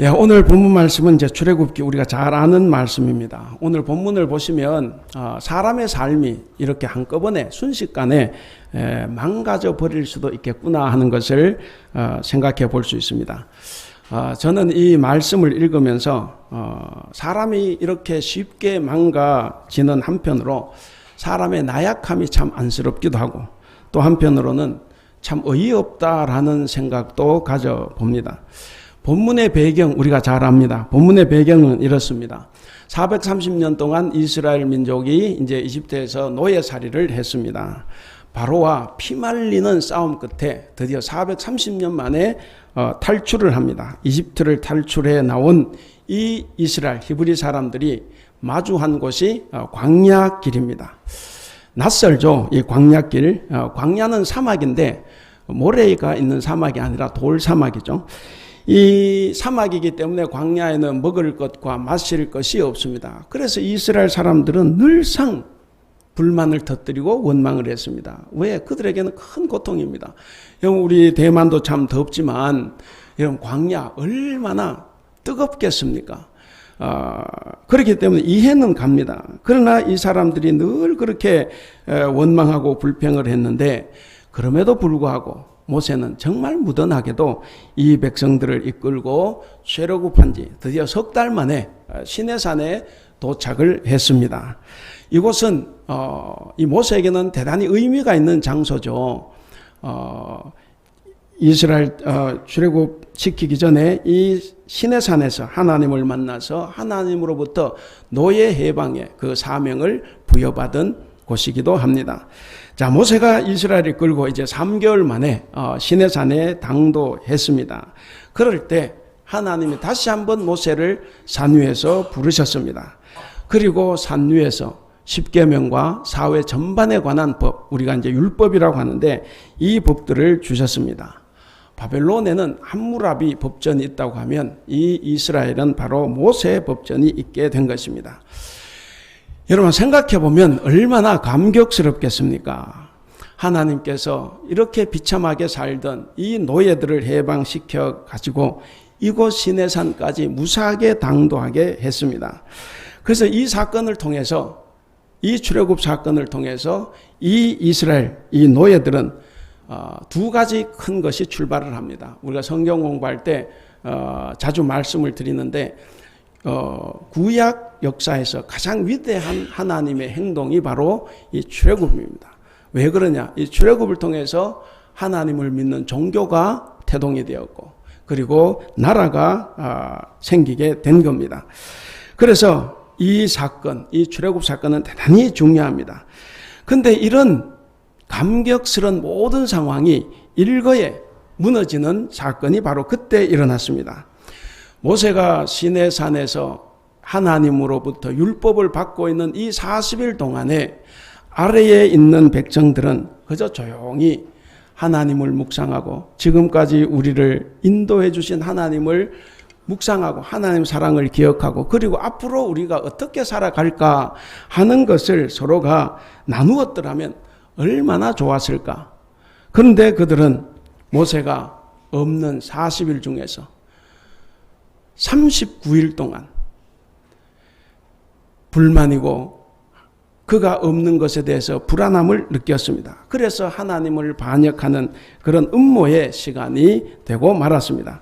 오늘 본문 말씀은 이제 출애굽기 우리가 잘 아는 말씀입니다. 오늘 본문을 보시면 사람의 삶이 이렇게 한꺼번에 순식간에 망가져 버릴 수도 있겠구나 하는 것을 생각해 볼 수 있습니다. 저는 이 말씀을 읽으면서 사람이 이렇게 쉽게 망가지는 한편으로 사람의 나약함이 참 안쓰럽기도 하고, 또 한편으로는 참 어이없다라는 생각도 가져봅니다. 본문의 배경 우리가 잘 압니다. 본문의 배경은 이렇습니다. 430년 동안 이스라엘 민족이 이제 이집트에서 노예살이를 했습니다. 바로와 피말리는 싸움 끝에 드디어 430년 만에 탈출을 합니다. 이집트를 탈출해 나온 이 이스라엘 히브리 사람들이 마주한 곳이 광야길입니다. 낯설죠, 이 광야길. 광야는 사막인데 모래가 있는 사막이 아니라 돌 사막이죠. 이 사막이기 때문에 광야에는 먹을 것과 마실 것이 없습니다. 그래서 이스라엘 사람들은 늘상 불만을 터뜨리고 원망을 했습니다. 왜? 그들에게는 큰 고통입니다. 우리 대만도 참 덥지만 이런 광야 얼마나 뜨겁겠습니까? 그렇기 때문에 이해는 갑니다. 그러나 이 사람들이 늘 그렇게 원망하고 불평을 했는데, 그럼에도 불구하고 모세는 정말 무던하게도 이 백성들을 이끌고 출애굽한 지 드디어 석 달 만에 시내산에 도착을 했습니다. 이곳은 이 모세에게는 대단히 의미가 있는 장소죠. 이스라엘 출애굽 시키기 전에 이 시내산에서 하나님을 만나서 하나님으로부터 노예 해방의 그 사명을 부여받은 곳이기도 합니다. 자, 모세가 이스라엘을 끌고 이제 3개월 만에 시내산에 당도했습니다. 그럴 때 하나님이 다시 한번 모세를 산 위에서 부르셨습니다. 그리고 산 위에서 십계명과 사회 전반에 관한 법, 우리가 이제 율법이라고 하는데 이 법들을 주셨습니다. 바벨론에는 함무라비 법전이 있다고 하면 이 이스라엘은 바로 모세 법전이 있게 된 것입니다. 여러분 생각해 보면 얼마나 감격스럽겠습니까? 하나님께서 이렇게 비참하게 살던 이 노예들을 해방시켜 가지고 이곳 시내산까지 무사하게 당도하게 했습니다. 그래서 이 사건을 통해서, 이 출애굽 사건을 통해서 이 이스라엘, 이 노예들은 두 가지 큰 것이 출발을 합니다. 우리가 성경 공부할 때 자주 말씀을 드리는데, 구약 역사에서 가장 위대한 하나님의 행동이 바로 이 출애굽입니다. 왜 그러냐? 이 출애굽을 통해서 하나님을 믿는 종교가 태동이 되었고, 그리고 나라가 생기게 된 겁니다. 그래서 이 사건, 이 출애굽 사건은 대단히 중요합니다. 그런데 이런 감격스러운 모든 상황이 일거에 무너지는 사건이 바로 그때 일어났습니다. 모세가 시내산에서 하나님으로부터 율법을 받고 있는 이 40일 동안에 아래에 있는 백성들은 그저 조용히 하나님을 묵상하고, 지금까지 우리를 인도해 주신 하나님을 묵상하고 하나님 사랑을 기억하고, 그리고 앞으로 우리가 어떻게 살아갈까 하는 것을 서로가 나누었더라면 얼마나 좋았을까. 그런데 그들은 모세가 없는 40일 중에서 39일 동안 불만이고 그가 없는 것에 대해서 불안함을 느꼈습니다. 그래서 하나님을 반역하는 그런 음모의 시간이 되고 말았습니다.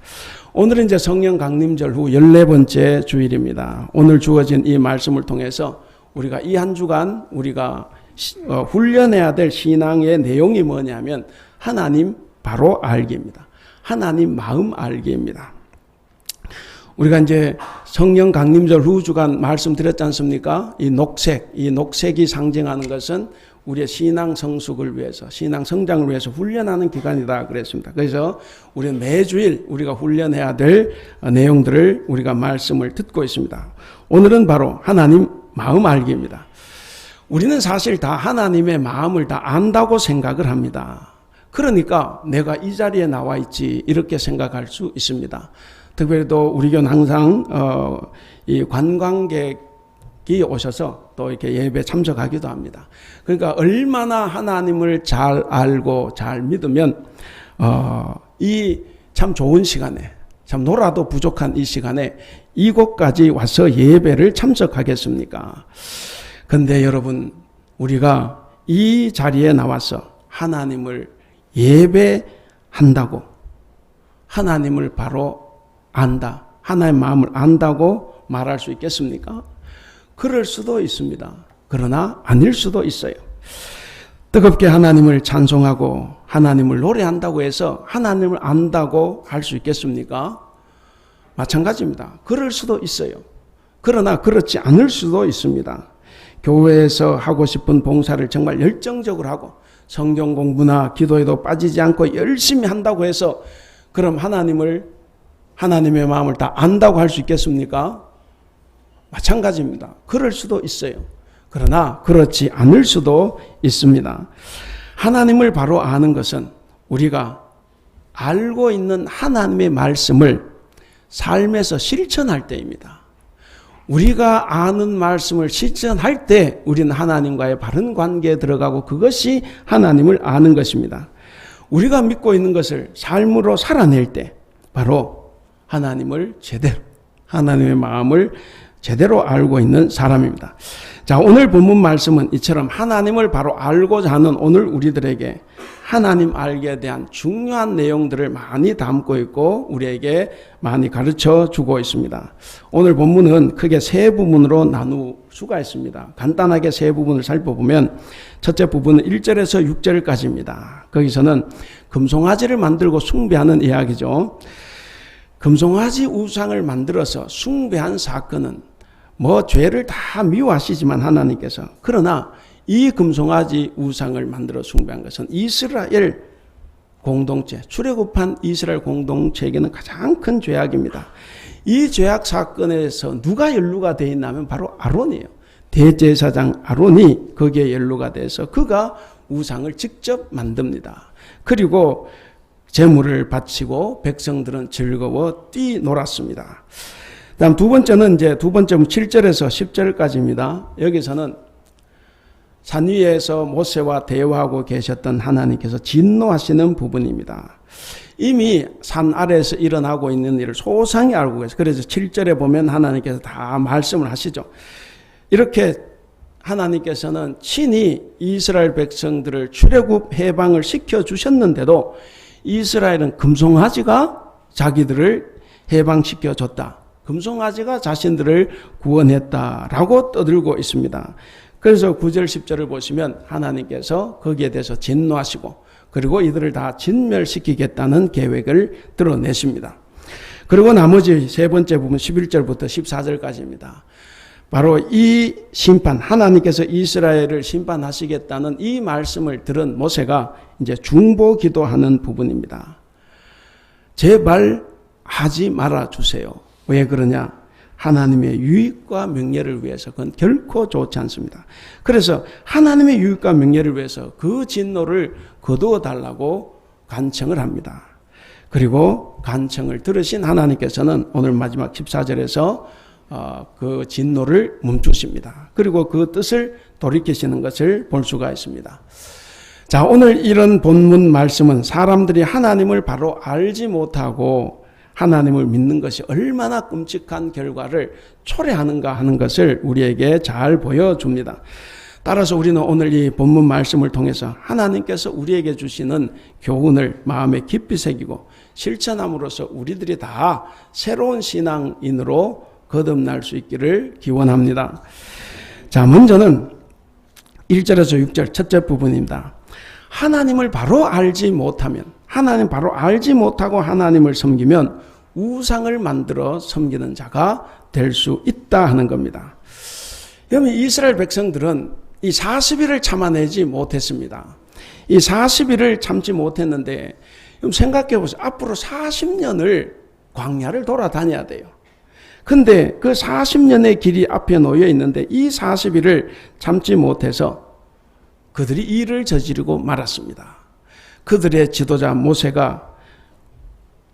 오늘은 이제 성령 강림절 후 14번째 주일입니다. 오늘 주어진 이 말씀을 통해서 우리가 이 한 주간 우리가 훈련해야 될 신앙의 내용이 뭐냐면 하나님 바로 알기입니다. 하나님 마음 알기입니다. 우리가 이제 성령 강림절 후 주간 말씀드렸지 않습니까? 이 녹색이 상징하는 것은 우리의 신앙 성숙을 위해서, 신앙 성장을 위해서 훈련하는 기간이다 그랬습니다. 그래서 우리는 매주일 우리가 훈련해야 될 내용들을 우리가 말씀을 듣고 있습니다. 오늘은 바로 하나님 마음 알기입니다. 우리는 사실 다 하나님의 마음을 다 안다고 생각을 합니다. 그러니까 내가 이 자리에 나와 있지 이렇게 생각할 수 있습니다. 특별히도 우리 교회는 항상 이 관광객이 오셔서 또 이렇게 예배 참석하기도 합니다. 그러니까 얼마나 하나님을 잘 알고 잘 믿으면 이 참 좋은 시간에 참 놀아도 부족한 이 시간에 이곳까지 와서 예배를 참석하겠습니까? 근데 여러분, 우리가 이 자리에 나와서 하나님을 예배한다고, 하나님을 바로 안다, 하나님의 마음을 안다고 말할 수 있겠습니까? 그럴 수도 있습니다. 그러나 아닐 수도 있어요. 뜨겁게 하나님을 찬송하고 하나님을 노래한다고 해서 하나님을 안다고 할 수 있겠습니까? 마찬가지입니다. 그럴 수도 있어요. 그러나 그렇지 않을 수도 있습니다. 교회에서 하고 싶은 봉사를 정말 열정적으로 하고 성경 공부나 기도에도 빠지지 않고 열심히 한다고 해서 그럼 하나님의 마음을 다 안다고 할 수 있겠습니까? 마찬가지입니다. 그럴 수도 있어요. 그러나 그렇지 않을 수도 있습니다. 하나님을 바로 아는 것은 우리가 알고 있는 하나님의 말씀을 삶에서 실천할 때입니다. 우리가 아는 말씀을 실천할 때 우리는 하나님과의 바른 관계에 들어가고 그것이 하나님을 아는 것입니다. 우리가 믿고 있는 것을 삶으로 살아낼 때 바로 하나님을 제대로, 하나님의 마음을 제대로 알고 있는 사람입니다. 자, 오늘 본문 말씀은 이처럼 하나님을 바로 알고자 하는 오늘 우리들에게 하나님 알기에 대한 중요한 내용들을 많이 담고 있고 우리에게 많이 가르쳐 주고 있습니다. 오늘 본문은 크게 세 부분으로 나눌 수가 있습니다. 간단하게 세 부분을 살펴보면 첫째 부분은 1절에서 6절까지입니다. 거기서는 금송아지를 만들고 숭배하는 이야기죠. 금송아지 우상을 만들어서 숭배한 사건은 죄를 다 미워하시지만 하나님께서, 그러나 이 금송아지 우상을 만들어 숭배한 것은 이스라엘 공동체, 출애굽한 이스라엘 공동체에게는 가장 큰 죄악입니다. 이 죄악 사건에서 누가 연루가 되어 있냐면 바로 아론이에요. 대제사장 아론이 거기에 연루가 돼서 그가 우상을 직접 만듭니다. 그리고 제물을 바치고 백성들은 즐거워 뛰놀았습니다. 다음 두 번째는 두 번째는 7절에서 10절까지입니다. 여기서는 산 위에서 모세와 대화하고 계셨던 하나님께서 진노하시는 부분입니다. 이미 산 아래에서 일어나고 있는 일을 소상히 알고 계세요. 그래서 7절에 보면 하나님께서 다 말씀을 하시죠. 이렇게 하나님께서는 친히 이스라엘 백성들을 출애굽 해방을 시켜주셨는데도 이스라엘은 금송아지가 자기들을 해방시켜줬다. 금송아지가 자신들을 구원했다라고 떠들고 있습니다. 그래서 9절 10절을 보시면 하나님께서 거기에 대해서 진노하시고 그리고 이들을 다 진멸시키겠다는 계획을 드러내십니다. 그리고 나머지 세 번째 부분 11절부터 14절까지입니다. 바로 이 심판, 하나님께서 이스라엘을 심판하시겠다는 이 말씀을 들은 모세가 이제 중보 기도하는 부분입니다. 제발 하지 말아 주세요. 왜 그러냐? 하나님의 유익과 명예를 위해서 그건 결코 좋지 않습니다. 그래서 하나님의 유익과 명예를 위해서 그 진노를 거두어 달라고 간청을 합니다. 그리고 간청을 들으신 하나님께서는 오늘 마지막 14절에서 그 진노를 멈추십니다. 그리고 그 뜻을 돌이키시는 것을 볼 수가 있습니다. 자, 오늘 이런 본문 말씀은 사람들이 하나님을 바로 알지 못하고 하나님을 믿는 것이 얼마나 끔찍한 결과를 초래하는가 하는 것을 우리에게 잘 보여줍니다. 따라서 우리는 오늘 이 본문 말씀을 통해서 하나님께서 우리에게 주시는 교훈을 마음에 깊이 새기고 실천함으로써 우리들이 다 새로운 신앙인으로 거듭날 수 있기를 기원합니다. 자, 먼저는 1절에서 6절 첫째 부분입니다. 하나님을 바로 알지 못하면, 하나님 바로 알지 못하고 하나님을 섬기면 우상을 만들어 섬기는 자가 될 수 있다 하는 겁니다. 여러분, 이스라엘 백성들은 이 40일을 참아내지 못했습니다. 이 40일을 참지 못했는데 생각해 보세요. 앞으로 40년을 광야를 돌아다녀야 돼요. 근데 그 40년의 길이 앞에 놓여 있는데 이 40일을 참지 못해서 그들이 일을 저지르고 말았습니다. 그들의 지도자 모세가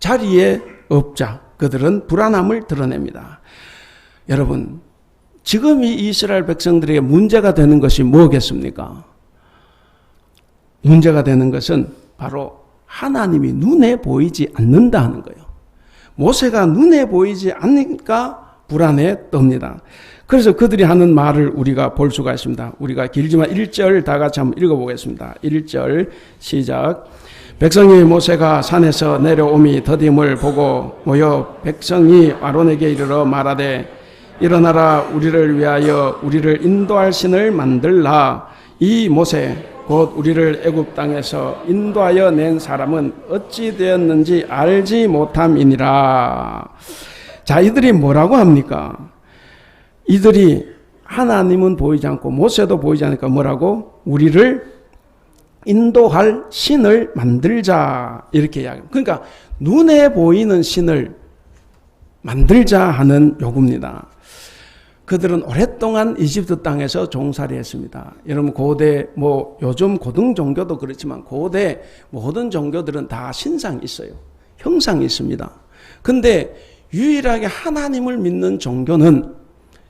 자리에 없자 그들은 불안함을 드러냅니다. 여러분, 지금 이 이스라엘 백성들에게 문제가 되는 것이 뭐겠습니까? 문제가 되는 것은 바로 하나님이 눈에 보이지 않는다 하는 거예요. 모세가 눈에 보이지 않으니까 불안에 떱니다. 그래서 그들이 하는 말을 우리가 볼 수가 있습니다. 우리가 길지만 1절 다 같이 한번 읽어보겠습니다. 1절 시작. 백성이 모세가 산에서 내려옴이 더딤을 보고 모여 백성이 아론에게 이르러 말하되 일어나라 우리를 위하여 우리를 인도할 신을 만들라. 이 모세 곧 우리를 애굽 땅에서 인도하여 낸 사람은 어찌 되었는지 알지 못함이니라. 자, 이들이 뭐라고 합니까? 이들이 하나님은 보이지 않고 모세도 보이지 않으니까 뭐라고? 우리를 인도할 신을 만들자 이렇게 이야기합니다. 그러니까 눈에 보이는 신을 만들자 하는 요구입니다. 그들은 오랫동안 이집트 땅에서 종살이 했습니다. 여러분 고대 요즘 고등 종교도 그렇지만 고대 모든 종교들은 다 신상이 있어요. 형상이 있습니다. 근데 유일하게 하나님을 믿는 종교는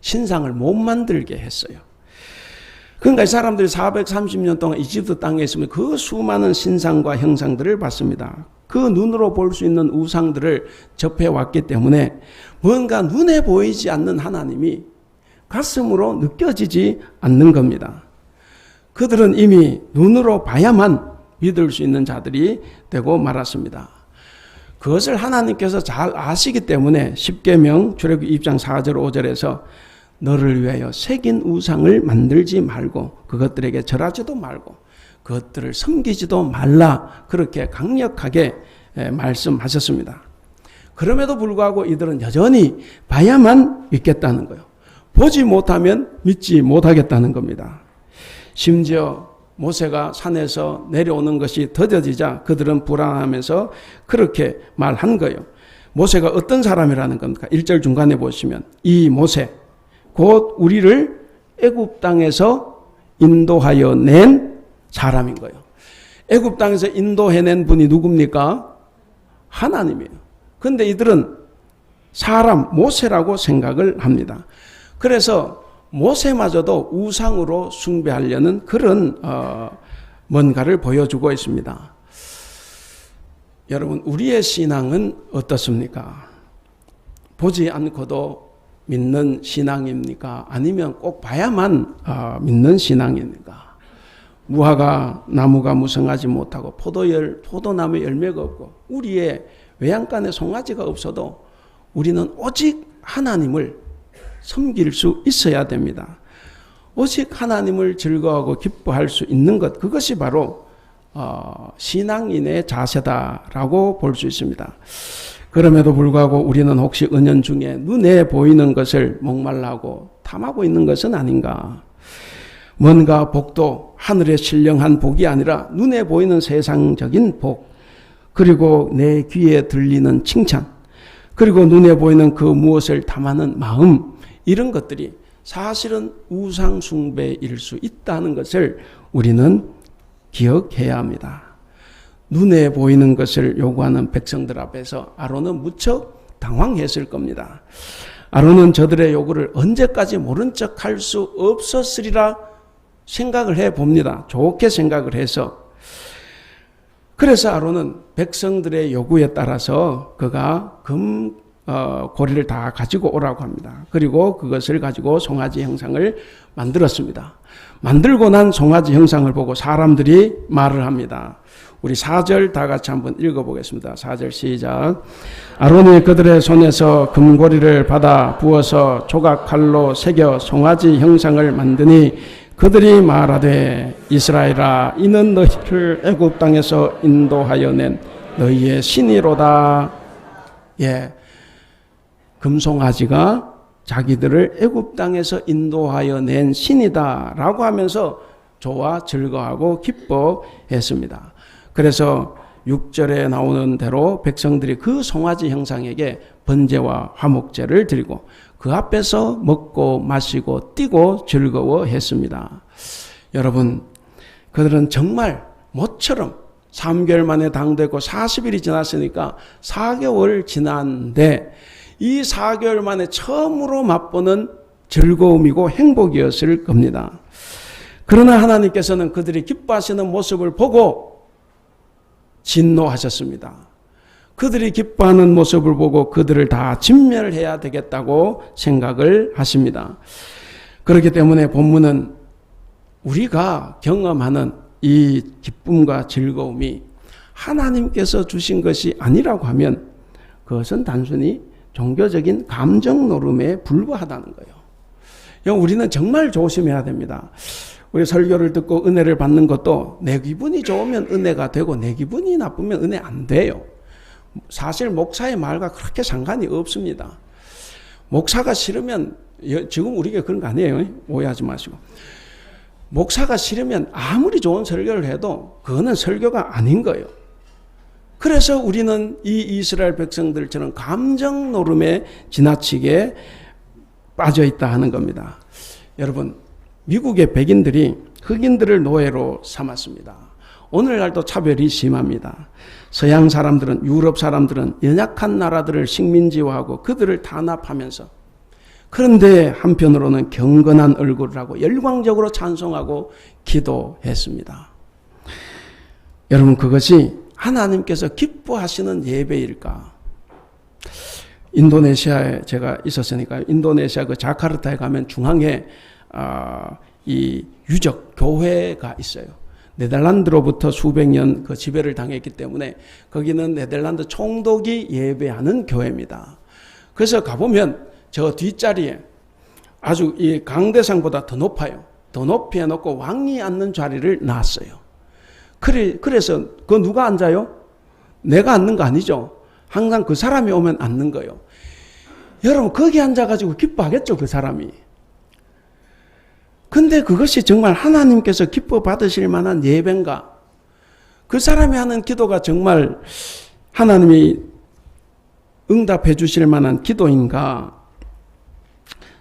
신상을 못 만들게 했어요. 그러니까 이 사람들이 430년 동안 이집트 땅에 있으면 그 수많은 신상과 형상들을 봤습니다. 그 눈으로 볼 수 있는 우상들을 접해왔기 때문에 뭔가 눈에 보이지 않는 하나님이 가슴으로 느껴지지 않는 겁니다. 그들은 이미 눈으로 봐야만 믿을 수 있는 자들이 되고 말았습니다. 그것을 하나님께서 잘 아시기 때문에 십계명 출애굽기 2장 4절 5절에서 너를 위하여 새긴 우상을 만들지 말고 그것들에게 절하지도 말고 그것들을 섬기지도 말라 그렇게 강력하게 말씀하셨습니다. 그럼에도 불구하고 이들은 여전히 봐야만 믿겠다는 거예요. 보지 못하면 믿지 못하겠다는 겁니다. 심지어 모세가 산에서 내려오는 것이 더뎌지자 그들은 불안하면서 그렇게 말한 거예요. 모세가 어떤 사람이라는 겁니까? 1절 중간에 보시면 이 모세 곧 우리를 애굽 땅에서 인도하여 낸 사람인 거예요. 애굽 땅에서 인도해낸 분이 누굽니까? 하나님이에요. 그런데 이들은 사람 모세라고 생각을 합니다. 그래서 모세마저도 우상으로 숭배하려는 그런 뭔가를 보여주고 있습니다. 여러분 우리의 신앙은 어떻습니까? 보지 않고도 믿는 신앙입니까? 아니면 꼭 봐야만 믿는 신앙입니까? 무화과 나무가 무성하지 못하고 포도나무에 열매가 없고 우리의 외양간에 송아지가 없어도 우리는 오직 하나님을 섬길 수 있어야 됩니다. 오직 하나님을 즐거워하고 기뻐할 수 있는 것 그것이 바로 신앙인의 자세다라고 볼 수 있습니다. 그럼에도 불구하고 우리는 혹시 은연중에 눈에 보이는 것을 목말라하고 탐하고 있는 것은 아닌가? 뭔가 복도 하늘에 신령한 복이 아니라 눈에 보이는 세상적인 복 그리고 내 귀에 들리는 칭찬 그리고 눈에 보이는 그 무엇을 탐하는 마음 이런 것들이 사실은 우상 숭배일 수 있다는 것을 우리는 기억해야 합니다. 눈에 보이는 것을 요구하는 백성들 앞에서 아론은 무척 당황했을 겁니다. 아론은 저들의 요구를 언제까지 모른 척할 수 없었으리라 생각을 해봅니다. 좋게 생각을 해서. 그래서 아론은 백성들의 요구에 따라서 그가 고리를 다 가지고 오라고 합니다. 그리고 그것을 가지고 송아지 형상을 만들었습니다. 만들고 난 송아지 형상을 보고 사람들이 말을 합니다. 우리 4절 다 같이 한번 읽어보겠습니다. 4절 시작. 아론이 그들의 손에서 금고리를 받아 부어서 조각칼로 새겨 송아지 형상을 만드니 그들이 말하되 이스라엘아 이는 너희를 애굽 땅에서 인도하여 낸 너희의 신이로다. 예, 금송아지가 자기들을 애굽 땅에서 인도하여 낸 신이다라고 하면서 좋아 즐거워하고 기뻐했습니다. 그래서 6절에 나오는 대로 백성들이 그 송아지 형상에게 번제와 화목제를 드리고 그 앞에서 먹고 마시고 뛰고 즐거워했습니다. 여러분, 그들은 정말 모처럼 3개월 만에 당되고 40일이 지났으니까 4개월 지났는데 이 4개월 만에 처음으로 맛보는 즐거움이고 행복이었을 겁니다. 그러나 하나님께서는 그들이 기뻐하시는 모습을 보고 진노하셨습니다. 그들이 기뻐하는 모습을 보고 그들을 다 진멸해야 되겠다고 생각을 하십니다. 그렇기 때문에 본문은 우리가 경험하는 이 기쁨과 즐거움이 하나님께서 주신 것이 아니라고 하면 그것은 단순히 종교적인 감정 노름에 불과하다는 거예요. 우리는 정말 조심해야 됩니다. 우리 설교를 듣고 은혜를 받는 것도 내 기분이 좋으면 은혜가 되고 내 기분이 나쁘면 은혜 안 돼요. 사실 목사의 말과 그렇게 상관이 없습니다. 목사가 싫으면, 지금 우리가 그런 거 아니에요. 오해하지 마시고. 목사가 싫으면 아무리 좋은 설교를 해도 그거는 설교가 아닌 거예요. 그래서 우리는 이 이스라엘 백성들처럼 감정 노름에 지나치게 빠져 있다 하는 겁니다. 여러분, 미국의 백인들이 흑인들을 노예로 삼았습니다. 오늘날도 차별이 심합니다. 서양 사람들은, 유럽 사람들은 연약한 나라들을 식민지화하고 그들을 탄압하면서, 그런데 한편으로는 경건한 얼굴을 하고 열광적으로 찬송하고 기도했습니다. 여러분, 그것이 하나님께서 기뻐하시는 예배일까? 인도네시아에 제가 있었으니까 인도네시아 그 자카르타에 가면 중앙에 이 유적 교회가 있어요. 네덜란드로부터 수백 년 그 지배를 당했기 때문에 거기는 네덜란드 총독이 예배하는 교회입니다. 그래서 가보면 저 뒷자리에 아주 이 강대상보다 더 높아요. 더 높이 해놓고 왕이 앉는 자리를 놨어요. 그래서 그 누가 앉아요? 내가 앉는 거 아니죠. 항상 그 사람이 오면 앉는 거예요. 여러분, 거기 앉아가지고 기뻐하겠죠, 그 사람이. 근데 그것이 정말 하나님께서 기뻐 받으실 만한 예배인가? 그 사람이 하는 기도가 정말 하나님이 응답해 주실 만한 기도인가?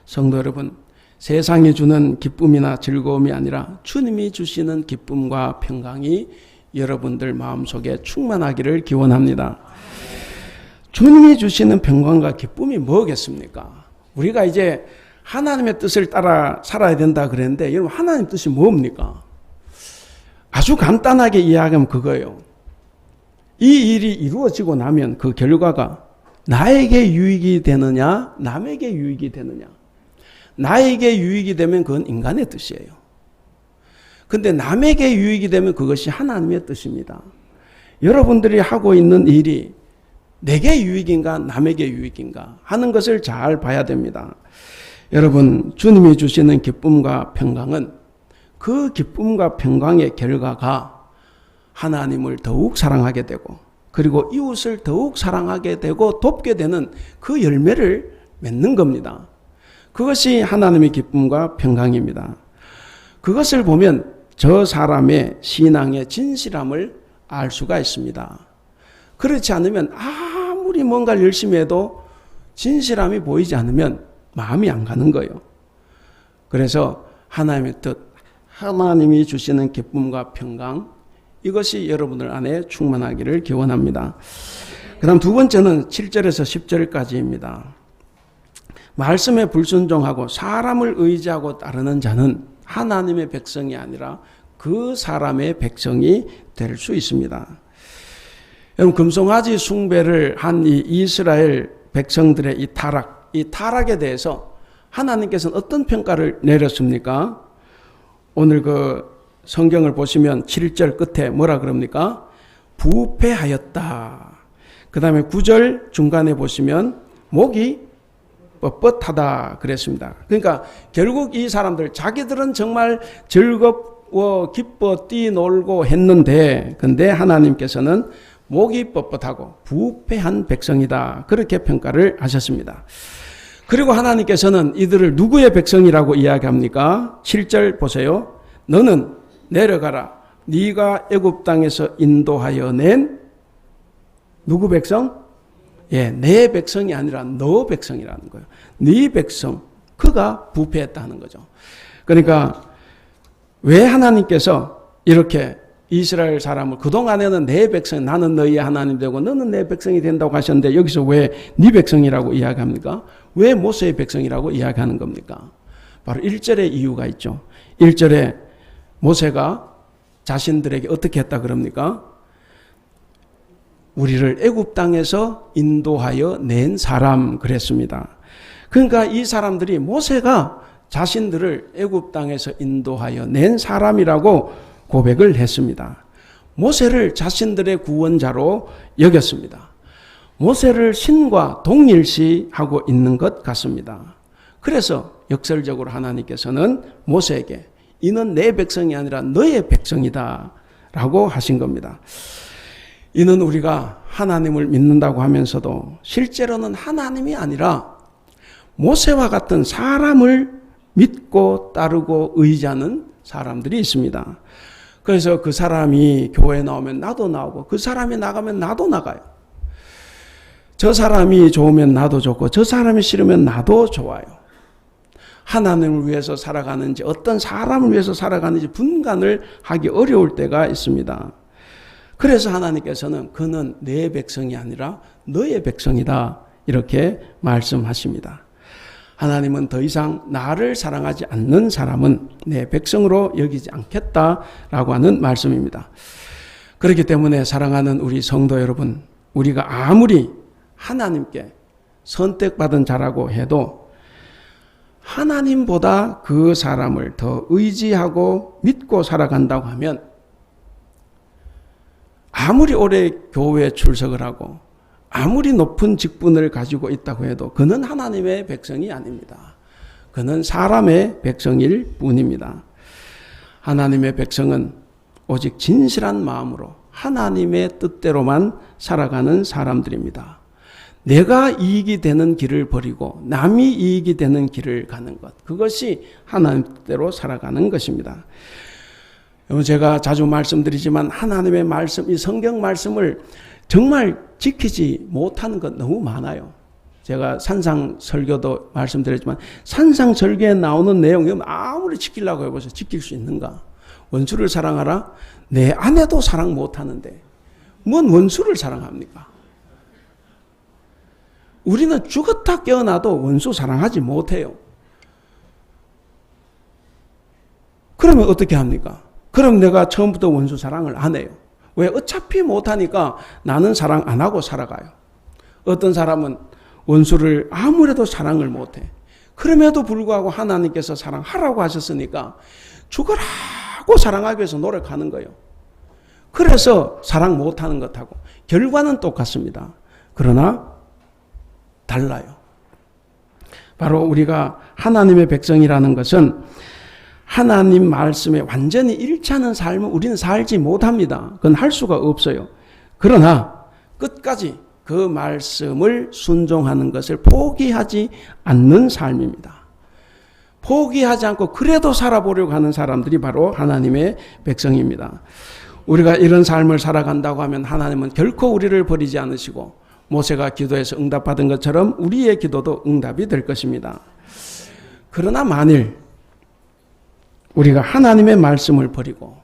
성도 여러분, 세상이 주는 기쁨이나 즐거움이 아니라 주님이 주시는 기쁨과 평강이 여러분들 마음속에 충만하기를 기원합니다. 주님이 주시는 평강과 기쁨이 뭐겠습니까? 우리가 이제 하나님의 뜻을 따라 살아야 된다 그랬는데, 여러분, 하나님 뜻이 뭡니까? 아주 간단하게 이야기하면 그거예요. 이 일이 이루어지고 나면 그 결과가 나에게 유익이 되느냐, 남에게 유익이 되느냐. 나에게 유익이 되면 그건 인간의 뜻이에요. 근데 남에게 유익이 되면 그것이 하나님의 뜻입니다. 여러분들이 하고 있는 일이 내게 유익인가 남에게 유익인가 하는 것을 잘 봐야 됩니다. 여러분, 주님이 주시는 기쁨과 평강은 그 기쁨과 평강의 결과가 하나님을 더욱 사랑하게 되고, 그리고 이웃을 더욱 사랑하게 되고 돕게 되는 그 열매를 맺는 겁니다. 그것이 하나님의 기쁨과 평강입니다. 그것을 보면 저 사람의 신앙의 진실함을 알 수가 있습니다. 그렇지 않으면 아무리 뭔가를 열심히 해도 진실함이 보이지 않으면 마음이 안 가는 거예요. 그래서 하나님의 뜻, 하나님이 주시는 기쁨과 평강, 이것이 여러분들 안에 충만하기를 기원합니다. 그 다음 두 번째는 7절에서 10절까지입니다. 말씀에 불순종하고 사람을 의지하고 따르는 자는 하나님의 백성이 아니라 그 사람의 백성이 될 수 있습니다. 여러분, 금송아지 숭배를 한 이 이스라엘 백성들의 이 타락에 대해서 하나님께서는 어떤 평가를 내렸습니까? 오늘 그 성경을 보시면 7절 끝에 뭐라 그럽니까? 부패하였다. 그 다음에 9절 중간에 보시면 목이 뻣뻣하다 그랬습니다. 그러니까 결국 이 사람들, 자기들은 정말 즐겁고 기뻐 뛰놀고 했는데, 근데 하나님께서는 목이 뻣뻣하고 부패한 백성이다, 그렇게 평가를 하셨습니다. 그리고 하나님께서는 이들을 누구의 백성이라고 이야기합니까? 7절 보세요. 너는 내려가라. 네가 애굽 땅에서 인도하여 낸 누구 백성? 내 백성이 아니라 너 백성이라는 거예요. 네 백성, 그가 부패했다는 거죠. 그러니까 왜 하나님께서 이렇게 이스라엘 사람을 그동안에는 내 백성, 나는 너희의 하나님 되고 너는 내 백성이 된다고 하셨는데 여기서 왜 네 백성이라고 이야기합니까? 왜 모세의 백성이라고 이야기하는 겁니까? 바로 1절의 이유가 있죠. 1절에 모세가 자신들에게 어떻게 했다 그럽니까? 우리를 애굽 땅에서 인도하여 낸 사람 그랬습니다. 그러니까 이 사람들이 모세가 자신들을 애굽 땅에서 인도하여 낸 사람이라고 고백을 했습니다. 모세를 자신들의 구원자로 여겼습니다. 모세를 신과 동일시하고 있는 것 같습니다. 그래서 역설적으로 하나님께서는 모세에게 이는 내 백성이 아니라 너의 백성이다 라고 하신 겁니다. 이는 우리가 하나님을 믿는다고 하면서도 실제로는 하나님이 아니라 모세와 같은 사람을 믿고 따르고 의지하는 사람들이 있습니다. 그래서 그 사람이 교회에 나오면 나도 나오고 그 사람이 나가면 나도 나가요. 저 사람이 좋으면 나도 좋고 저 사람이 싫으면 나도 좋아요. 하나님을 위해서 살아가는지 어떤 사람을 위해서 살아가는지 분간을 하기 어려울 때가 있습니다. 그래서 하나님께서는 그는 내 백성이 아니라 너의 백성이다 이렇게 말씀하십니다. 하나님은 더 이상 나를 사랑하지 않는 사람은 내 백성으로 여기지 않겠다라고 하는 말씀입니다. 그렇기 때문에 사랑하는 우리 성도 여러분, 우리가 아무리 하나님께 선택받은 자라고 해도 하나님보다 그 사람을 더 의지하고 믿고 살아간다고 하면 아무리 오래 교회에 출석을 하고 아무리 높은 직분을 가지고 있다고 해도 그는 하나님의 백성이 아닙니다. 그는 사람의 백성일 뿐입니다. 하나님의 백성은 오직 진실한 마음으로 하나님의 뜻대로만 살아가는 사람들입니다. 내가 이익이 되는 길을 버리고 남이 이익이 되는 길을 가는 것, 그것이 하나님 뜻대로 살아가는 것입니다. 제가 자주 말씀드리지만 하나님의 말씀, 이 성경 말씀을 정말 지키지 못하는 것 너무 많아요. 제가 산상 설교도 말씀드렸지만 산상 설교에 나오는 내용이 아무리 지키려고 해보세요. 지킬 수 있는가? 원수를 사랑하라? 내 아내도 사랑 못하는데 뭔 원수를 사랑합니까? 우리는 죽었다 깨어나도 원수 사랑하지 못해요. 그러면 어떻게 합니까? 그럼 내가 처음부터 원수 사랑을 안 해요. 왜? 어차피 못하니까 나는 사랑 안 하고 살아가요. 어떤 사람은 원수를 아무래도 사랑을 못해. 그럼에도 불구하고 하나님께서 사랑하라고 하셨으니까 죽으라고 사랑하기 위해서 노력하는 거예요. 그래서 사랑 못하는 것하고 결과는 똑같습니다. 그러나 달라요. 바로 우리가 하나님의 백성이라는 것은 하나님 말씀에 완전히 일치하는 삶을 우리는 살지 못합니다. 그건 할 수가 없어요. 그러나 끝까지 그 말씀을 순종하는 것을 포기하지 않는 삶입니다. 포기하지 않고 그래도 살아보려고 하는 사람들이 바로 하나님의 백성입니다. 우리가 이런 삶을 살아간다고 하면 하나님은 결코 우리를 버리지 않으시고 모세가 기도해서 응답받은 것처럼 우리의 기도도 응답이 될 것입니다. 그러나 만일 우리가 하나님의 말씀을 버리고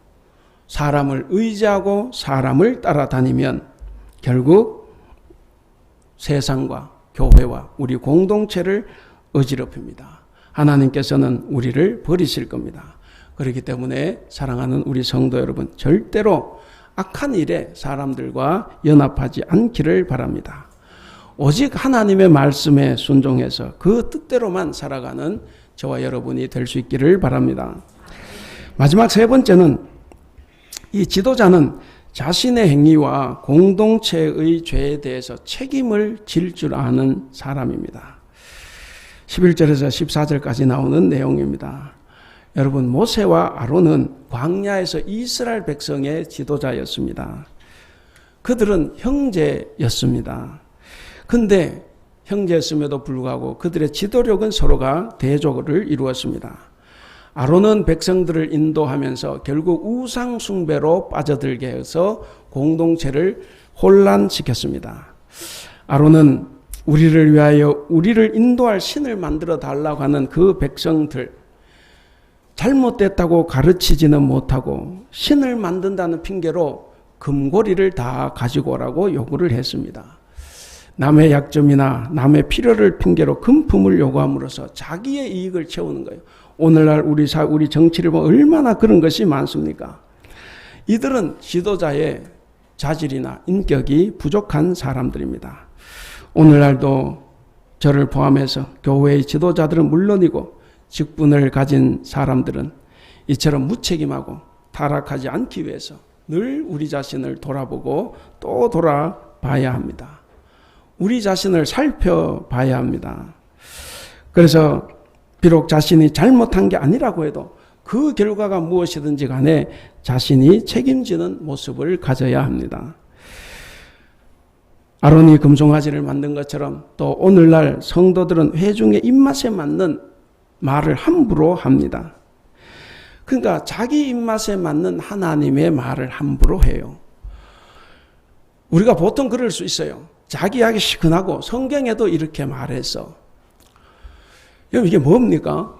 사람을 의지하고 사람을 따라다니면 결국 세상과 교회와 우리 공동체를 어지럽힙니다. 하나님께서는 우리를 버리실 겁니다. 그렇기 때문에 사랑하는 우리 성도 여러분, 절대로 악한 일에 사람들과 연합하지 않기를 바랍니다. 오직 하나님의 말씀에 순종해서 그 뜻대로만 살아가는 저와 여러분이 될 수 있기를 바랍니다. 마지막 세 번째는 이 지도자는 자신의 행위와 공동체의 죄에 대해서 책임을 질 줄 아는 사람입니다. 11절에서 14절까지 나오는 내용입니다. 여러분, 모세와 아론은 광야에서 이스라엘 백성의 지도자였습니다. 그들은 형제였습니다. 근데 형제였음에도 불구하고 그들의 지도력은 서로가 대조를 이루었습니다. 아론은 백성들을 인도하면서 결국 우상 숭배로 빠져들게 해서 공동체를 혼란시켰습니다. 아론은 우리를 위하여 우리를 인도할 신을 만들어 달라고 하는 그 백성들, 잘못됐다고 가르치지는 못하고 신을 만든다는 핑계로 금고리를 다 가지고 오라고 요구를 했습니다. 남의 약점이나 남의 필요를 핑계로 금품을 요구함으로써 자기의 이익을 채우는 거예요. 오늘날 우리 정치를 보면 얼마나 그런 것이 많습니까? 이들은 지도자의 자질이나 인격이 부족한 사람들입니다. 오늘날도 저를 포함해서 교회의 지도자들은 물론이고 직분을 가진 사람들은 이처럼 무책임하고 타락하지 않기 위해서 늘 우리 자신을 돌아보고 또 돌아봐야 합니다. 우리 자신을 살펴봐야 합니다. 그래서 비록 자신이 잘못한 게 아니라고 해도 그 결과가 무엇이든지 간에 자신이 책임지는 모습을 가져야 합니다. 아론이 금송아지를 만든 것처럼 또 오늘날 성도들은 회중의 입맛에 맞는 말을 함부로 합니다. 그러니까 자기 입맛에 맞는 하나님의 말을 함부로 해요. 우리가 보통 그럴 수 있어요. 자기 이야기 시큰하고 성경에도 이렇게 말해서. 여러분 이게 뭡니까?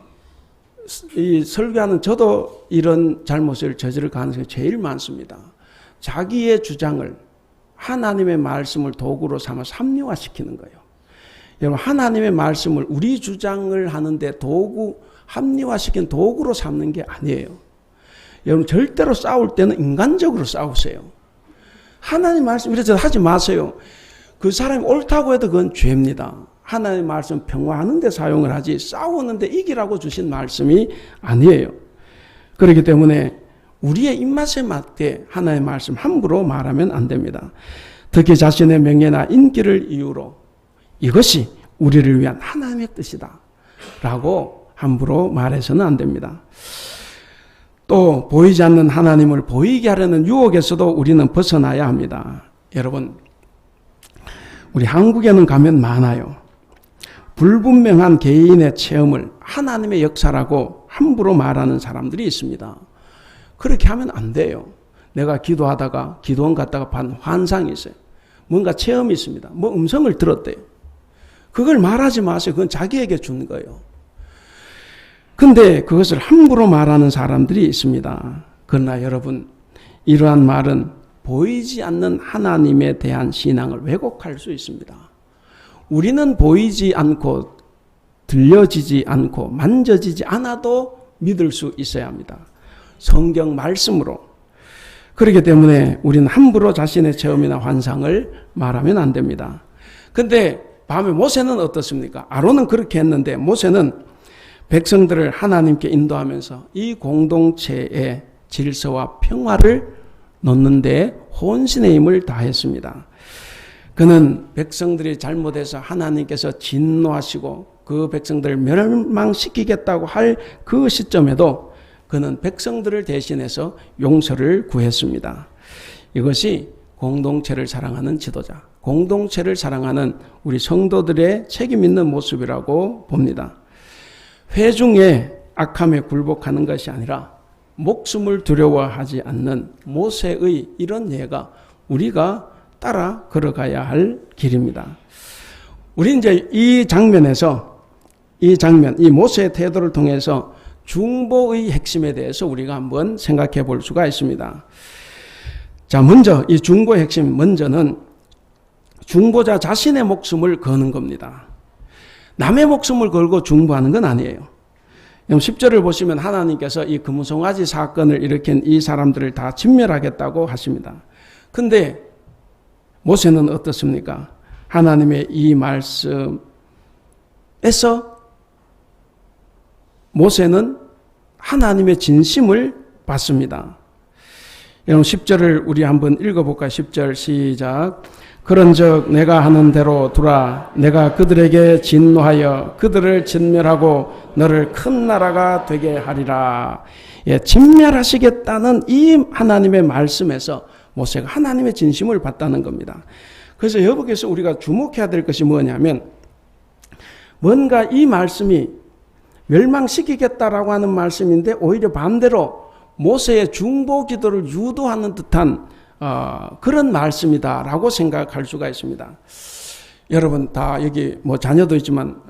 이 설교하는 저도 이런 잘못을 저지를 가능성이 제일 많습니다. 자기의 주장을 하나님의 말씀을 도구로 삼아서 합리화시키는 거예요. 여러분 하나님의 말씀을 우리 주장을 하는데 합리화시킨 도구로 삼는 게 아니에요. 여러분 절대로 싸울 때는 인간적으로 싸우세요. 하나님 말씀 이래서 하지 마세요. 그 사람이 옳다고 해도 그건 죄입니다. 하나님의 말씀 평화하는 데 사용을 하지 싸우는데 이기라고 주신 말씀이 아니에요. 그렇기 때문에 우리의 입맛에 맞게 하나님의 말씀 함부로 말하면 안 됩니다. 특히 자신의 명예나 인기를 이유로 이것이 우리를 위한 하나님의 뜻이다 라고 함부로 말해서는 안 됩니다. 또 보이지 않는 하나님을 보이게 하려는 유혹에서도 우리는 벗어나야 합니다. 여러분 우리 한국에는 가면 많아요. 불분명한 개인의 체험을 하나님의 역사라고 함부로 말하는 사람들이 있습니다. 그렇게 하면 안 돼요. 내가 기도하다가 기도원 갔다가 반 환상이 있어요. 뭔가 체험이 있습니다. 뭐 음성을 들었대요. 그걸 말하지 마세요. 그건 자기에게 준 거예요. 근데 그것을 함부로 말하는 사람들이 있습니다. 그러나 여러분 이러한 말은 보이지 않는 하나님에 대한 신앙을 왜곡할 수 있습니다. 우리는 보이지 않고 들려지지 않고 만져지지 않아도 믿을 수 있어야 합니다. 성경 말씀으로. 그렇기 때문에 우리는 함부로 자신의 체험이나 환상을 말하면 안 됩니다. 근데 밤에 모세는 어떻습니까? 아론은 그렇게 했는데 모세는 백성들을 하나님께 인도하면서 이 공동체의 질서와 평화를 놓는데 혼신의 힘을 다했습니다. 그는 백성들이 잘못해서 하나님께서 진노하시고 그 백성들을 멸망시키겠다고 할 그 시점에도 그는 백성들을 대신해서 용서를 구했습니다. 이것이 공동체를 사랑하는 지도자, 공동체를 사랑하는 우리 성도들의 책임 있는 모습이라고 봅니다. 회중의 악함에 굴복하는 것이 아니라 목숨을 두려워하지 않는 모세의 이런 예가 우리가 따라 걸어가야 할 길입니다. 우리 이제 이 장면에서 이 모세의 태도를 통해서 중보의 핵심에 대해서 우리가 한번 생각해 볼 수가 있습니다. 자, 먼저 이 중보의 핵심 먼저는 중보자 자신의 목숨을 거는 겁니다. 남의 목숨을 걸고 중보하는 건 아니에요. 10절을 보시면 하나님께서 이 금송아지 사건을 일으킨 이 사람들을 다 진멸하겠다고 하십니다. 근데 모세는 어떻습니까? 하나님의 이 말씀에서 모세는 하나님의 진심을 받습니다. 여러분 10절을 우리 한번 읽어볼까요? 10절 시작. 그런즉 내가 하는 대로 두라. 내가 그들에게 진노하여 그들을 진멸하고 너를 큰 나라가 되게 하리라. 예, 진멸하시겠다는 이 하나님의 말씀에서 모세가 하나님의 진심을 받다는 겁니다. 그래서 여기서 우리가 주목해야 될 것이 뭐냐면 뭔가 이 말씀이 멸망시키겠다라고 하는 말씀인데 오히려 반대로 모세의 중보 기도를 유도하는 듯한 그런 말씀이다라고 생각할 수가 있습니다. 여러분 다 여기 뭐 자녀도 있지만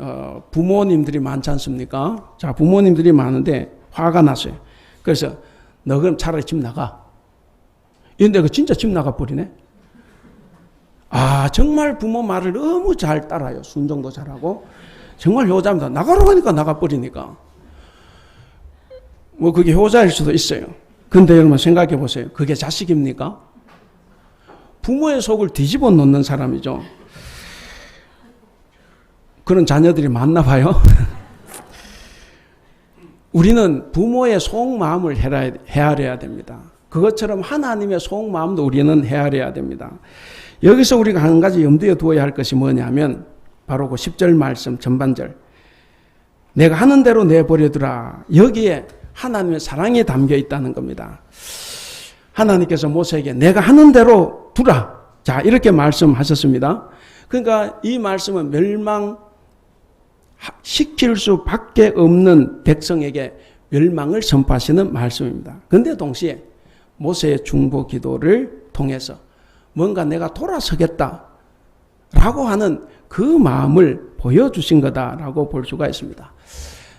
부모님들이 많지 않습니까? 자, 부모님들이 많은데 화가 났어요. 그래서 너 그럼 차라리 집 나가. 이런데 그 진짜 집 나가 버리네. 아, 정말 부모 말을 너무 잘 따라요. 순종도 잘하고 정말 효자입니다. 나가라고 하니까 나가 버리니까. 뭐 그게 효자일 수도 있어요. 근데 여러분 생각해 보세요. 그게 자식입니까? 부모의 속을 뒤집어 놓는 사람이죠. 그런 자녀들이 많나 봐요. 우리는 부모의 속마음을 헤아려야 됩니다. 그것처럼 하나님의 속마음도 우리는 헤아려야 됩니다. 여기서 우리가 한 가지 염두에 두어야 할 것이 뭐냐면 바로 그 10절 말씀 전반절. 내가 하는 대로 내버려두라. 여기에 하나님의 사랑이 담겨 있다는 겁니다. 하나님께서 모세에게 내가 하는 대로 두라. 자, 이렇게 말씀하셨습니다. 그러니까 이 말씀은 멸망시킬 수밖에 없는 백성에게 멸망을 선포하시는 말씀입니다. 그런데 동시에 모세의 중보 기도를 통해서 뭔가 내가 돌아서겠다 라고 하는 그 마음을 보여주신 거다라고 볼 수가 있습니다.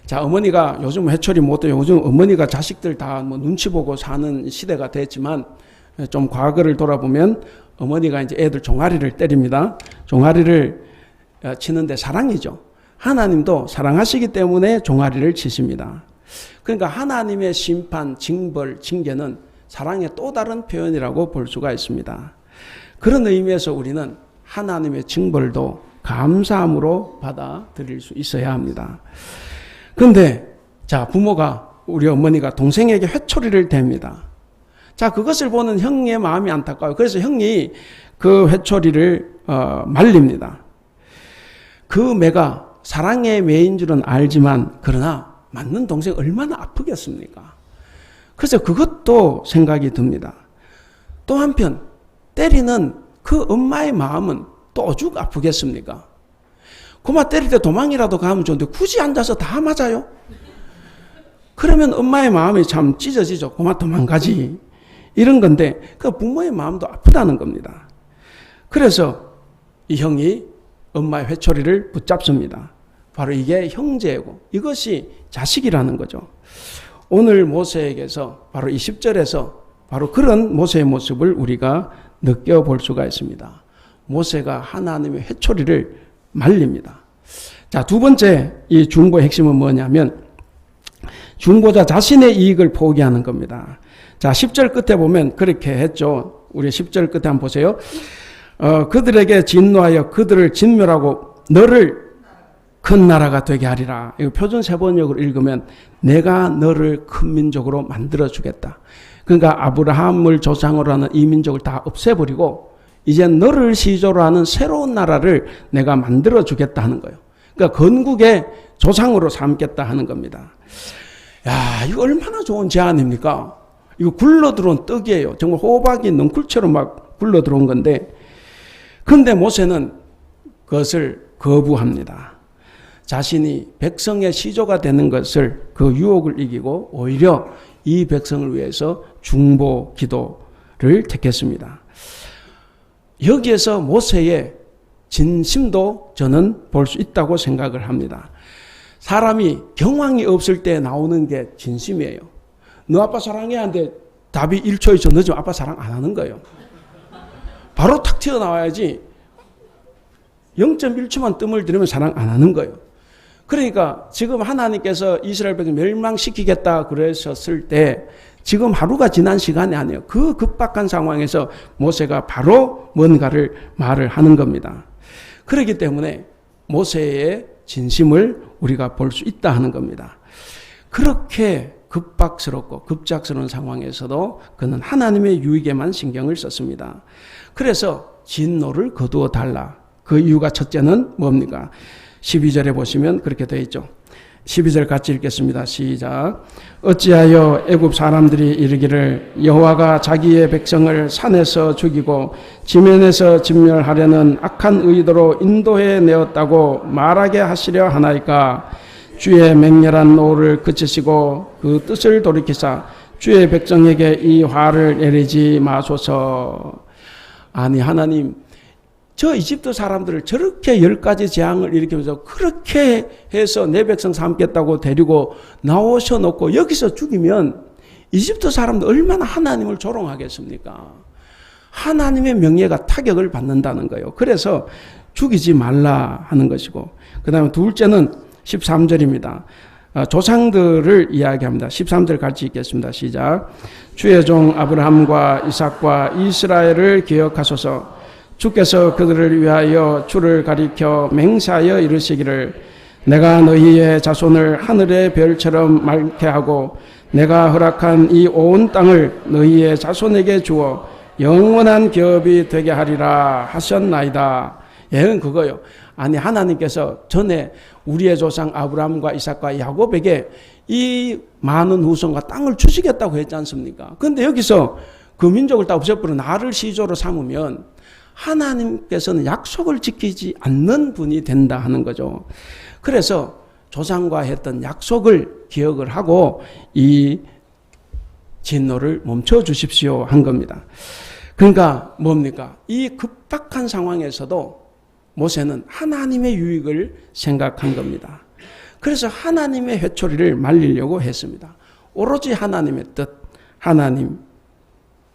자, 어머니가 요즘 회초리 못해요. 요즘 어머니가 자식들 다 뭐 눈치 보고 사는 시대가 됐지만 좀 과거를 돌아보면 어머니가 이제 애들 종아리를 때립니다. 종아리를 치는데 사랑이죠. 하나님도 사랑하시기 때문에 종아리를 치십니다. 그러니까 하나님의 심판, 징벌, 징계는 사랑의 또 다른 표현이라고 볼 수가 있습니다. 그런 의미에서 우리는 하나님의 징벌도 감사함으로 받아들일 수 있어야 합니다. 그런데 자, 부모가 우리 어머니가 동생에게 회초리를 댑니다. 자, 그것을 보는 형의 마음이 안타까워요. 그래서 형이 그 회초리를 말립니다. 그 매가 사랑의 매인 줄은 알지만 그러나 맞는 동생 얼마나 아프겠습니까? 그래서 그것도 생각이 듭니다. 또 한편 때리는 그 엄마의 마음은 또 오죽 아프겠습니까? 그만 때릴 때 도망이라도 가면 좋은데 굳이 앉아서 다 맞아요? 그러면 엄마의 마음이 참 찢어지죠. 그만 도망가지. 이런 건데 그 부모의 마음도 아프다는 겁니다. 그래서 이 형이 엄마의 회초리를 붙잡습니다. 바로 이게 형제고 이것이 자식이라는 거죠. 오늘 모세에게서 바로 이 10절에서 바로 그런 모세의 모습을 우리가 느껴볼 수가 있습니다. 모세가 하나님의 회초리를 말립니다. 자, 두 번째 이 중보의 핵심은 뭐냐면 중보자 자신의 이익을 포기하는 겁니다. 자, 10절 끝에 보면 그렇게 했죠. 우리 10절 끝에 한번 보세요. 그들에게 진노하여 그들을 진멸하고 너를 큰 나라가 되게 하리라. 이거 표준 세번역으로 읽으면 내가 너를 큰 민족으로 만들어주겠다. 그러니까 아브라함을 조상으로 하는 이 민족을 다 없애버리고 이제 너를 시조로 하는 새로운 나라를 내가 만들어주겠다 하는 거예요. 그러니까 건국의 조상으로 삼겠다 하는 겁니다. 야, 이거 얼마나 좋은 제안입니까? 이거 굴러들어온 떡이에요. 정말 호박이 넝쿨처럼 막 굴러들어온 건데 근데 모세는 그것을 거부합니다. 자신이 백성의 시조가 되는 것을 그 유혹을 이기고 오히려 이 백성을 위해서 중보 기도를 택했습니다. 여기에서 모세의 진심도 저는 볼 수 있다고 생각을 합니다. 사람이 경황이 없을 때 나오는 게 진심이에요. 너 아빠 사랑해 하는데 답이 1초에 저 늦으면 아빠 사랑 안 하는 거예요. 바로 탁 튀어나와야지 0.1초만 뜸을 들이면 사랑 안 하는 거예요. 그러니까 지금 하나님께서 이스라엘 백성 멸망시키겠다 그러셨을 때 지금 하루가 지난 시간이 아니에요. 그 급박한 상황에서 모세가 바로 뭔가를 말을 하는 겁니다. 그렇기 때문에 모세의 진심을 우리가 볼 수 있다 하는 겁니다. 그렇게 급박스럽고 급작스러운 상황에서도 그는 하나님의 유익에만 신경을 썼습니다. 그래서 진노를 거두어 달라. 그 이유가 첫째는 뭡니까? 12절에 보시면 그렇게 되어 있죠. 12절 같이 읽겠습니다. 시작. 어찌하여 애굽 사람들이 이르기를 여호와가 자기의 백성을 산에서 죽이고 지면에서 진멸하려는 악한 의도로 인도해 내었다고 말하게 하시려 하나이까. 주의 맹렬한 노를 그치시고 그 뜻을 돌이키사 주의 백성에게 이 화를 내리지 마소서. 아니 하나님, 저 이집트 사람들을 저렇게 10가지 재앙을 일으키면서 그렇게 해서 내 백성 삼겠다고 데리고 나오셔놓고 여기서 죽이면 이집트 사람들 얼마나 하나님을 조롱하겠습니까? 하나님의 명예가 타격을 받는다는 거예요. 그래서 죽이지 말라 하는 것이고, 그 다음에 둘째는 13절입니다. 조상들을 이야기합니다. 13절 같이 읽겠습니다. 시작. 주의 종 아브라함과 이삭과 이스라엘을 기억하소서. 주께서 그들을 위하여 주를 가리켜 맹세하여 이르시기를 내가 너희의 자손을 하늘의 별처럼 많게 하고 내가 허락한 이 온 땅을 너희의 자손에게 주어 영원한 기업이 되게 하리라 하셨나이다. 얘는 그거요. 아니 하나님께서 전에 우리의 조상 아브라함과 이삭과 야곱에게 이 많은 후손과 땅을 주시겠다고 했지 않습니까? 그런데 여기서 그 민족을 다 없애버려 나를 시조로 삼으면 하나님께서는 약속을 지키지 않는 분이 된다 하는 거죠. 그래서 조상과 했던 약속을 기억을 하고 이 진노를 멈춰 주십시오 한 겁니다. 그러니까 뭡니까? 이 급박한 상황에서도 모세는 하나님의 유익을 생각한 겁니다. 그래서 하나님의 회초리를 말리려고 했습니다. 오로지 하나님의 뜻, 하나님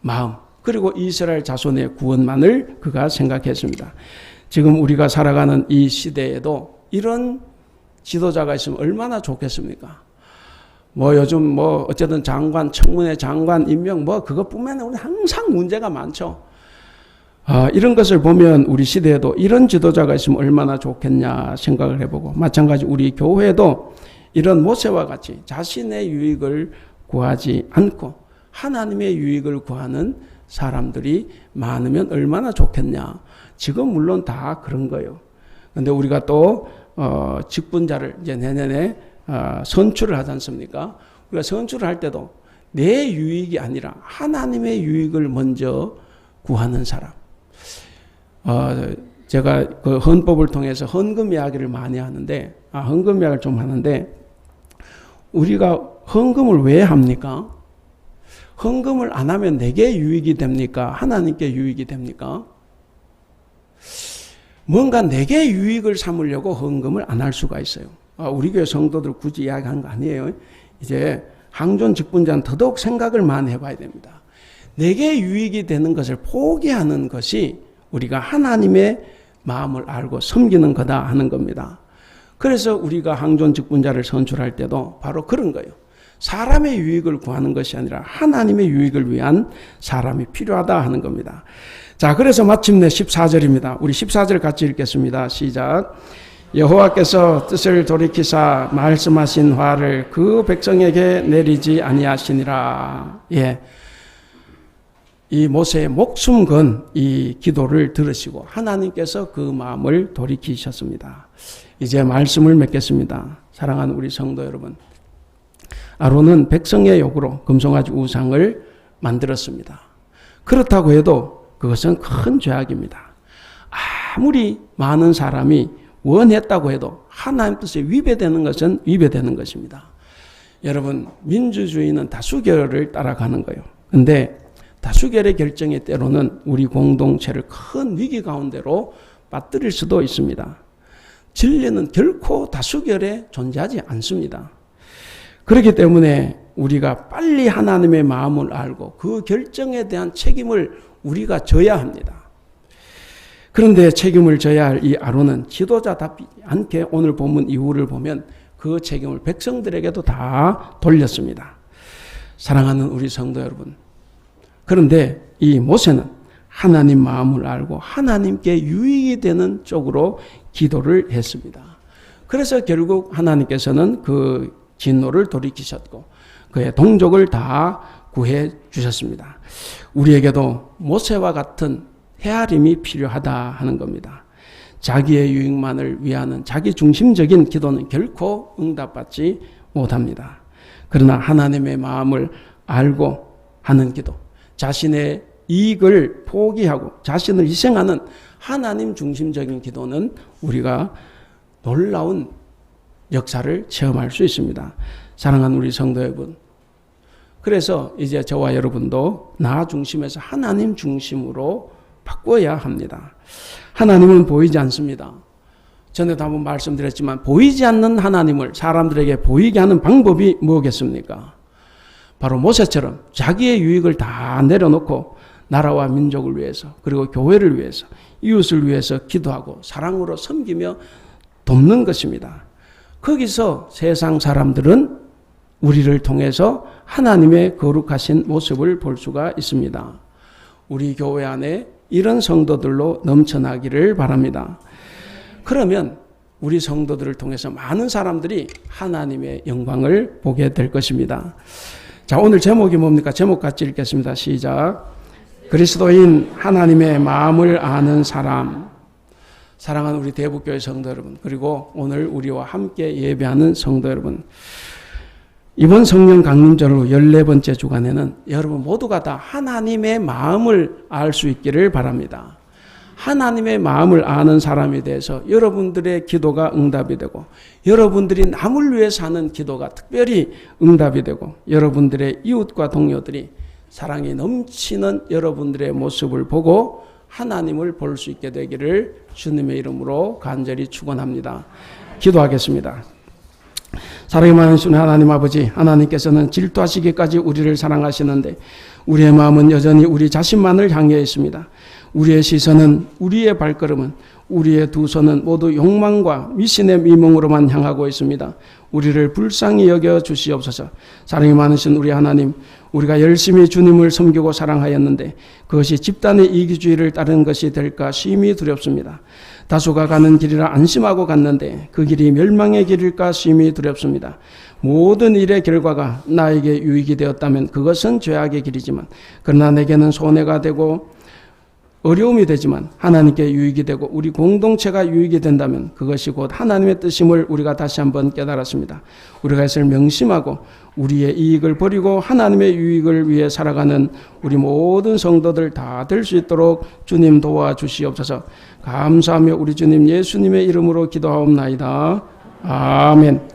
마음, 그리고 이스라엘 자손의 구원만을 그가 생각했습니다. 지금 우리가 살아가는 이 시대에도 이런 지도자가 있으면 얼마나 좋겠습니까? 요즘 어쨌든 장관, 청문회 장관 임명 그것뿐만 아니라 우리 항상 문제가 많죠. 이런 것을 보면 우리 시대에도 이런 지도자가 있으면 얼마나 좋겠냐 생각을 해보고, 마찬가지 우리 교회도 이런 모세와 같이 자신의 유익을 구하지 않고 하나님의 유익을 구하는 사람들이 많으면 얼마나 좋겠냐. 지금 물론 다 그런 거예요. 그런데 우리가 또 직분자를 이제 내년에 선출을 하지 않습니까? 우리가 선출을 할 때도 내 유익이 아니라 하나님의 유익을 먼저 구하는 사람. 제가 그 헌법을 통해서 헌금 이야기를 많이 하는데, 헌금 이야기를 좀 하는데, 우리가 헌금을 왜 합니까? 헌금을 안 하면 내게 유익이 됩니까? 하나님께 유익이 됩니까? 뭔가 내게 유익을 삼으려고 헌금을 안 할 수가 있어요. 우리 교회 성도들 굳이 이야기하는 거 아니에요. 이제 항존 직분자는 더더욱 생각을 많이 해봐야 됩니다. 내게 유익이 되는 것을 포기하는 것이 우리가 하나님의 마음을 알고 섬기는 거다 하는 겁니다. 그래서 우리가 항존 직분자를 선출할 때도 바로 그런 거예요. 사람의 유익을 구하는 것이 아니라 하나님의 유익을 위한 사람이 필요하다 하는 겁니다. 자, 그래서 마침내 14절입니다. 우리 14절 같이 읽겠습니다. 시작. 여호와께서 뜻을 돌이키사 말씀하신 화를 그 백성에게 내리지 아니하시니라. 예. 이 모세의 목숨 건 이 기도를 들으시고 하나님께서 그 마음을 돌이키셨습니다. 이제 말씀을 맺겠습니다. 사랑하는 우리 성도 여러분. 아론은 백성의 요구로 금송아지 우상을 만들었습니다. 그렇다고 해도 그것은 큰 죄악입니다. 아무리 많은 사람이 원했다고 해도 하나님 뜻에 위배되는 것은 위배되는 것입니다. 여러분, 민주주의는 다수결을 따라가는 거예요. 근데 다수결의 결정이 때로는 우리 공동체를 큰 위기 가운데로 빠뜨릴 수도 있습니다. 진리는 결코 다수결에 존재하지 않습니다. 그렇기 때문에 우리가 빨리 하나님의 마음을 알고 그 결정에 대한 책임을 우리가 져야 합니다. 그런데 책임을 져야 할 이 아론은 지도자답지 않게 오늘 본문 이후를 보면 그 책임을 백성들에게도 다 돌렸습니다. 사랑하는 우리 성도 여러분. 그런데 이 모세는 하나님 마음을 알고 하나님께 유익이 되는 쪽으로 기도를 했습니다. 그래서 결국 하나님께서는 그 진노를 돌이키셨고 그의 동족을 다 구해 주셨습니다. 우리에게도 모세와 같은 헤아림이 필요하다 하는 겁니다. 자기의 유익만을 위하는 자기 중심적인 기도는 결코 응답받지 못합니다. 그러나 하나님의 마음을 알고 하는 기도, 자신의 이익을 포기하고 자신을 희생하는 하나님 중심적인 기도는 우리가 놀라운 역사를 체험할 수 있습니다. 사랑하는 우리 성도 여러분, 그래서 이제 저와 여러분도 나 중심에서 하나님 중심으로 바꿔야 합니다. 하나님은 보이지 않습니다. 전에도 한번 말씀드렸지만 보이지 않는 하나님을 사람들에게 보이게 하는 방법이 뭐겠습니까? 바로 모세처럼 자기의 유익을 다 내려놓고 나라와 민족을 위해서 그리고 교회를 위해서, 이웃을 위해서 기도하고 사랑으로 섬기며 돕는 것입니다. 거기서 세상 사람들은 우리를 통해서 하나님의 거룩하신 모습을 볼 수가 있습니다. 우리 교회 안에 이런 성도들로 넘쳐나기를 바랍니다. 그러면 우리 성도들을 통해서 많은 사람들이 하나님의 영광을 보게 될 것입니다. 자, 오늘 제목이 뭡니까? 제목 같이 읽겠습니다. 시작. 그리스도인 하나님의 마음을 아는 사람. 사랑하는 우리 대북교회 성도 여러분, 그리고 오늘 우리와 함께 예배하는 성도 여러분, 이번 성령 강림절로 14번째 주간에는 여러분 모두가 다 하나님의 마음을 알 수 있기를 바랍니다. 하나님의 마음을 아는 사람에 대해서 여러분들의 기도가 응답이 되고, 여러분들이 남을 위해 사는 기도가 특별히 응답이 되고, 여러분들의 이웃과 동료들이 사랑이 넘치는 여러분들의 모습을 보고 하나님을 볼 수 있게 되기를 주님의 이름으로 간절히 축원합니다. 기도하겠습니다. 사랑이 많으신 하나님 아버지, 하나님께서는 질투하시기까지 우리를 사랑하시는데 우리의 마음은 여전히 우리 자신만을 향해 있습니다. 우리의 시선은, 우리의 발걸음은, 우리의 두 손은 모두 욕망과 미신의 미몽으로만 향하고 있습니다. 우리를 불쌍히 여겨 주시옵소서. 사랑이 많으신 우리 하나님, 우리가 열심히 주님을 섬기고 사랑하였는데 그것이 집단의 이기주의를 따르는 것이 될까 심히 두렵습니다. 다수가 가는 길이라 안심하고 갔는데 그 길이 멸망의 길일까 심히 두렵습니다. 모든 일의 결과가 나에게 유익이 되었다면 그것은 죄악의 길이지만, 그러나 내게는 손해가 되고 어려움이 되지만 하나님께 유익이 되고 우리 공동체가 유익이 된다면 그것이 곧 하나님의 뜻임을 우리가 다시 한번 깨달았습니다. 우리가 이것을 명심하고 우리의 이익을 버리고 하나님의 유익을 위해 살아가는 우리 모든 성도들 다 될 수 있도록 주님 도와주시옵소서. 감사하며 우리 주님 예수님의 이름으로 기도하옵나이다. 아멘.